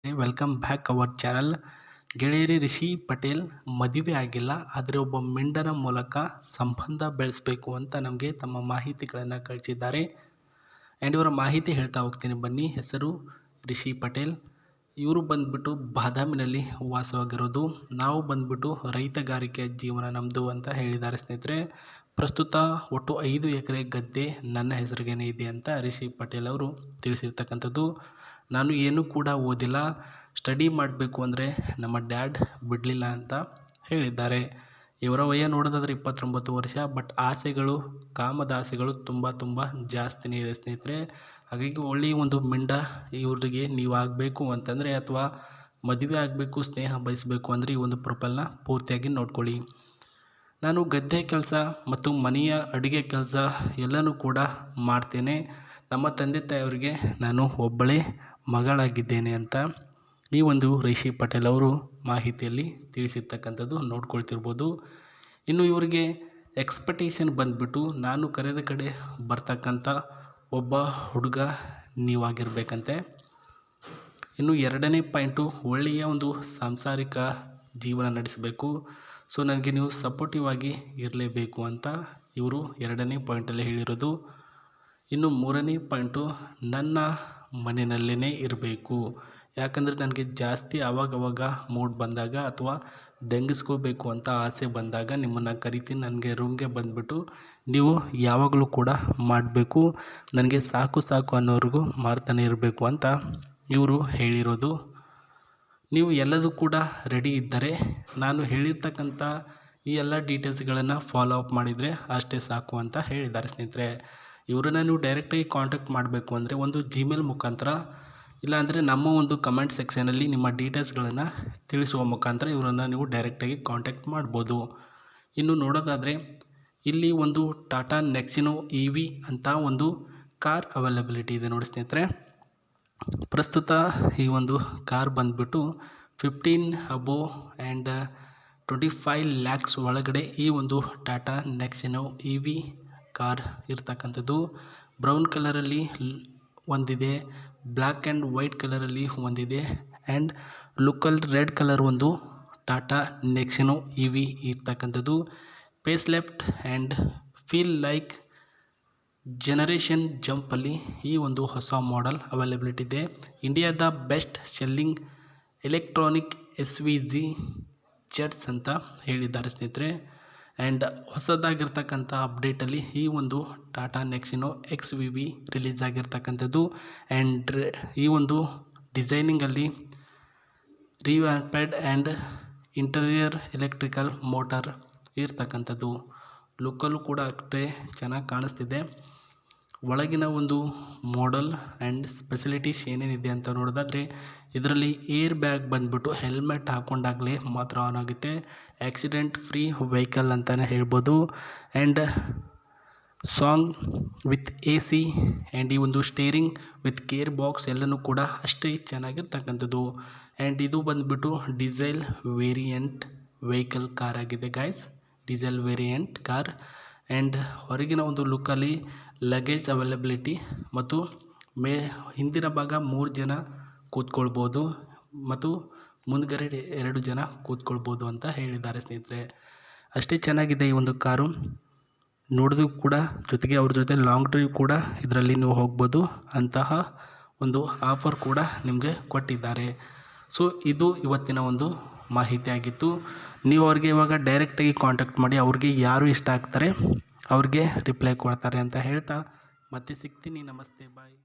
Welcome back our channel. ಗೆಳೆಯರಿ, ರಿಷಿ ಪಟೇಲ್ ಮದುವೆ ಆಗಿಲ್ಲ, ಆದರೆ ಒಬ್ಬ ಮಿಂಡನ ಮೂಲಕ ಸಂಬಂಧ ಬೆಳೆಸಬೇಕು ಅಂತ ನಮಗೆ ತಮ್ಮ ಮಾಹಿತಿಗಳನ್ನು ಕಳಿಸಿದ್ದಾರೆ. ಆ್ಯಂಡ್ ಇವರ ಮಾಹಿತಿ ಹೇಳ್ತಾ ಹೋಗ್ತೀನಿ ಬನ್ನಿ. ಹೆಸರು ರಿಷಿ ಪಟೇಲ್. ಇವರು ಬಂದ್ಬಿಟ್ಟು ಬಾದಾಮಿನಲ್ಲಿ ವಾಸವಾಗಿರೋದು. ನಾವು ಬಂದ್ಬಿಟ್ಟು ರೈತಗಾರಿಕೆ ಜೀವನ ನಮ್ಮದು ಅಂತ ಹೇಳಿದ್ದಾರೆ ಸ್ನೇಹಿತರೆ. ಪ್ರಸ್ತುತ ಒಟ್ಟು 5 ಎಕರೆ ಗದ್ದೆ ನನ್ನ ಹೆಸರಿಗೇನೆ ಇದೆ ಅಂತ ರಿಷಿ ಪಟೇಲ್ ಅವರು ತಿಳಿಸಿರ್ತಕ್ಕಂಥದ್ದು. ನಾನು ಏನೂ ಕೂಡ ಓದಿಲ್ಲ, ಸ್ಟಡಿ ಮಾಡಬೇಕು ಅಂದರೆ ನಮ್ಮ ಡ್ಯಾಡ್ ಬಿಡಲಿಲ್ಲ ಅಂತ ಹೇಳಿದ್ದಾರೆ. ಇವರ ವಯ ನೋಡೋದಾದರೆ 29 ವರ್ಷ. ಬಟ್ ಆಸೆಗಳು, ಕಾಮದ ಆಸೆಗಳು ತುಂಬ ಜಾಸ್ತಿನೇ ಇದೆ ಸ್ನೇಹಿತರೆ. ಹಾಗಾಗಿ ಒಳ್ಳೆಯ ಒಂದು ಮಿಂಡ ಇವರಿಗೆ ನೀವು ಆಗಬೇಕು ಅಂತಂದರೆ, ಅಥವಾ ಮದುವೆ ಆಗಬೇಕು, ಸ್ನೇಹ ಬಯಸಬೇಕು ಅಂದರೆ ಈ ಒಂದು ಪ್ರೊಫೈಲ್ನ ಪೂರ್ತಿಯಾಗಿ ನೋಡ್ಕೊಳ್ಳಿ. ನಾನು ಗದ್ದೆ ಕೆಲಸ ಮತ್ತು ಮನೆಯ ಅಡುಗೆ ಕೆಲಸ ಎಲ್ಲನೂ ಕೂಡ ಮಾಡ್ತೇನೆ. ನಮ್ಮ ತಂದೆ ತಾಯಿಯವರಿಗೆ ನಾನು ಒಬ್ಬಳೇ ಮಗಳಾಗಿದ್ದೇನೆ ಅಂತ ಈ ಒಂದು ರಿಷಿ ಪಟೇಲ್ ಅವರು ಮಾಹಿತಿಯಲ್ಲಿ ತಿಳಿಸಿರ್ತಕ್ಕಂಥದ್ದು ನೋಡ್ಕೊಳ್ತಿರ್ಬೋದು. ಇನ್ನು ಇವರಿಗೆ ಎಕ್ಸ್ಪೆಕ್ಟೇಷನ್ ಬಂದುಬಿಟ್ಟು, ನಾನು ಕರೆದ ಕಡೆ ಬರ್ತಕ್ಕಂಥ ಒಬ್ಬ ಹುಡುಗ ನೀವಾಗಿರಬೇಕಂತೆ. ಇನ್ನು 2ನೇ ಪಾಯಿಂಟು, ಒಳ್ಳೆಯ ಒಂದು ಸಾಂಸಾರಿಕ ಜೀವನ ನಡೆಸಬೇಕು. ಸೊ ನನಗೆ ನೀವು ಸಪೋರ್ಟಿವ್ ಆಗಿ ಇರಲೇಬೇಕು ಅಂತ ಇವರು 2ನೇ ಪಾಯಿಂಟಲ್ಲಿ ಹೇಳಿರೋದು. ಇನ್ನು 3ನೇ ಪಾಯಿಂಟು, ನನ್ನ ಮನೆಯಲ್ಲೇ ಇರಬೇಕು. ಯಾಕಂದರೆ ನನಗೆ ಜಾಸ್ತಿ ಆವಾಗವಾಗ ಮೂಡ್ ಬಂದಾಗ ಅಥವಾ ದಂಗಿಸ್ಕೋಬೇಕು ಅಂತ ಆಸೆ ಬಂದಾಗ ನಿಮ್ಮನ್ನು ಕರಿತೀನಿ. ನನಗೆ ರೂಮ್ಗೆ ಬಂದುಬಿಟ್ಟು ನೀವು ಯಾವಾಗಲೂ ಕೂಡ ಮಾಡಬೇಕು. ನನಗೆ ಸಾಕು ಅನ್ನೋವರೆಗೂ ಮಾಡ್ತಾನೆ ಇರಬೇಕು ಅಂತ ಇವರು ಹೇಳಿರೋದು. ನೀವು ಎಲ್ಲದೂ ಕೂಡ ರೆಡಿ ಇದ್ದರೆ ನಾನು ಹೇಳಿರ್ತಕ್ಕಂಥ ಈ ಎಲ್ಲ ಡೀಟೇಲ್ಸ್ಗಳನ್ನು ಫಾಲೋ ಅಪ್ ಮಾಡಿದರೆ ಅಷ್ಟೇ ಸಾಕು ಅಂತ ಹೇಳಿದ್ದಾರೆ ಸ್ನೇಹಿತರೆ. ಇವರನ್ನು ನೀವು ಡೈರೆಕ್ಟಾಗಿ ಕಾಂಟ್ಯಾಕ್ಟ್ ಮಾಡಬೇಕು ಅಂದರೆ ಒಂದು ಜಿಮೇಲ್ ಮುಖಾಂತರ, ಇಲ್ಲಾಂದರೆ ನಮ್ಮ ಒಂದು ಕಮೆಂಟ್ ಸೆಕ್ಷನಲ್ಲಿ ನಿಮ್ಮ ಡೀಟೇಲ್ಸ್ಗಳನ್ನು ತಿಳಿಸುವ ಮುಖಾಂತರ ಇವರನ್ನು ನೀವು ಡೈರೆಕ್ಟಾಗಿ ಕಾಂಟ್ಯಾಕ್ಟ್ ಮಾಡ್ಬೋದು. ಇನ್ನು ನೋಡೋದಾದರೆ ಇಲ್ಲಿ ಒಂದು ಟಾಟಾ ನೆಕ್ಸಿನೋ EV ಅಂತ ಒಂದು ಕಾರ್ ಅವೈಲಬಿಲಿಟಿ ಇದೆ ನೋಡಿ ಸ್ನೇಹಿತರೆ. ಪ್ರಸ್ತುತ ಈ ಒಂದು ಕಾರ್ ಬಂದುಬಿಟ್ಟು 15 ಅಬೋವ್ ಆ್ಯಂಡ್ 25 lakhs ಒಳಗಡೆ ಈ ಒಂದು ಟಾಟಾ ನೆಕ್ಸಿನೋ EV ಕಾರ್ ಇರ್ತಕ್ಕಂಥದ್ದು. ಬ್ರೌನ್ ಕಲರಲ್ಲಿ ಒಂದಿದೆ, ಬ್ಲ್ಯಾಕ್ ಆ್ಯಂಡ್ ವೈಟ್ ಕಲರಲ್ಲಿ ಒಂದಿದೆ, ಆ್ಯಂಡ್ ಲೋಕಲ್ ರೆಡ್ ಕಲರ್ ಒಂದು ಟಾಟಾ ನೆಕ್ಸಿನೋ EV ಇರ್ತಕ್ಕಂಥದ್ದು. Face left and feel like generation ಜಂಪಲ್ಲಿ ಈ ಒಂದು ಹೊಸ ಮಾಡೆಲ್ ಅವೈಲಬಿಲಿಟಿ ಇದೆ. ಇಂಡಿಯಾದ ಬೆಸ್ಟ್ ಸೆಲ್ಲಿಂಗ್ ಎಲೆಕ್ಟ್ರಾನಿಕ್ SVG ಜೆಟ್ಸ್ ಅಂತ ಹೇಳಿದ್ದಾರೆ ಸ್ನೇಹಿತರೆ. ಆ್ಯಂಡ್ ಹೊಸದಾಗಿರ್ತಕ್ಕಂಥ ಅಪ್ಡೇಟಲ್ಲಿ ಈ ಒಂದು ಟಾಟಾ ನೆಕ್ಸಿನೋ XVV ರಿಲೀಸ್ ಆಗಿರ್ತಕ್ಕಂಥದ್ದು. ಆ್ಯಂಡ್ ಈ ಒಂದು ಡಿಸೈನಿಂಗಲ್ಲಿ revamped and interior electrical motor ಇರ್ತಕ್ಕಂಥದ್ದು. ಲುಕ್ಕಲ್ಲೂ ಕೂಡ ಅಷ್ಟೇ ಚೆನ್ನಾಗಿ ಕಾಣಿಸ್ತಿದೆ. ಒಳಗಿನ ಒಂದು ಮಾಡೆಲ್ ಆ್ಯಂಡ್ ಸ್ಪೆಸಿಲಿಟೀಸ್ ಏನೇನಿದೆ ಅಂತ ನೋಡೋದಾದರೆ, ಇದರಲ್ಲಿ ಏರ್ ಬ್ಯಾಗ್ ಬಂದುಬಿಟ್ಟು ಹೆಲ್ಮೆಟ್ ಹಾಕ್ಕೊಂಡಾಗಲೇ ಮಾತ್ರ ಆನ್ ಆಗುತ್ತೆ. ಆಕ್ಸಿಡೆಂಟ್ ಫ್ರೀ ವೆಹಿಕಲ್ ಅಂತಲೇ ಹೇಳ್ಬೋದು. And song with AC and ಈ ಒಂದು ಸ್ಟೇರಿಂಗ್ ವಿತ್ ಗೇರ್ ಬಾಕ್ಸ್ ಎಲ್ಲನೂ ಕೂಡ ಅಷ್ಟೇ ಚೆನ್ನಾಗಿರ್ತಕ್ಕಂಥದ್ದು. ಆ್ಯಂಡ್ ಇದು ಬಂದುಬಿಟ್ಟು ಡೀಸೆಲ್ ವೇರಿಯಂಟ್ ವೆಹಿಕಲ್ ಕಾರ್ ಆಗಿದೆ guys, diesel variant car. And ಹೊರಗಿನ ಒಂದು ಲುಕ್ಕಲ್ಲಿ ಲಗೇಜ್ ಅವೈಲಬಿಲಿಟಿ ಮತ್ತು ಹಿಂದಿನ ಭಾಗ 3 ಜನ ಕೂತ್ಕೊಳ್ಬೋದು ಮತ್ತು ಮುಂದ್ಗಡೆ 2 ಜನ ಕೂತ್ಕೊಳ್ಬೋದು ಅಂತ ಹೇಳಿದ್ದಾರೆ ಸ್ನೇಹಿತರೆ. ಅಷ್ಟೇ ಚೆನ್ನಾಗಿದೆ ಈ ಒಂದು ಕಾರು ನೋಡೋದು ಕೂಡ. ಜೊತೆಗೆ ಅವ್ರ ಜೊತೆ ಲಾಂಗ್ ಡ್ರೈವ್ ಕೂಡ ಇದರಲ್ಲಿ ನೀವು ಹೋಗ್ಬೋದು ಅಂತಹ ಒಂದು ಆಫರ್ ಕೂಡ ನಿಮಗೆ ಕೊಟ್ಟಿದ್ದಾರೆ. ಸೊ ಇದು ಇವತ್ತಿನ ಒಂದು ಮಾಹಿತಿ ಆಗಿತ್ತು. ನೀವು ಅವ್ರಿಗೆ ಇವಾಗ ಡೈರೆಕ್ಟಾಗಿ ಕಾಂಟ್ಯಾಕ್ಟ್ ಮಾಡಿ, ಅವ್ರಿಗೆ ಯಾರು ಇಷ್ಟ ಆಗ್ತಾರೆ ಅವ್ರಿಗೆ ರಿಪ್ಲೈ ಕೊಡ್ತಾರೆ ಅಂತ ಹೇಳ್ತಾ ಮತ್ತೆ ಸಿಗ್ತೀನಿ. ನಮಸ್ತೆ, ಬಾಯ್.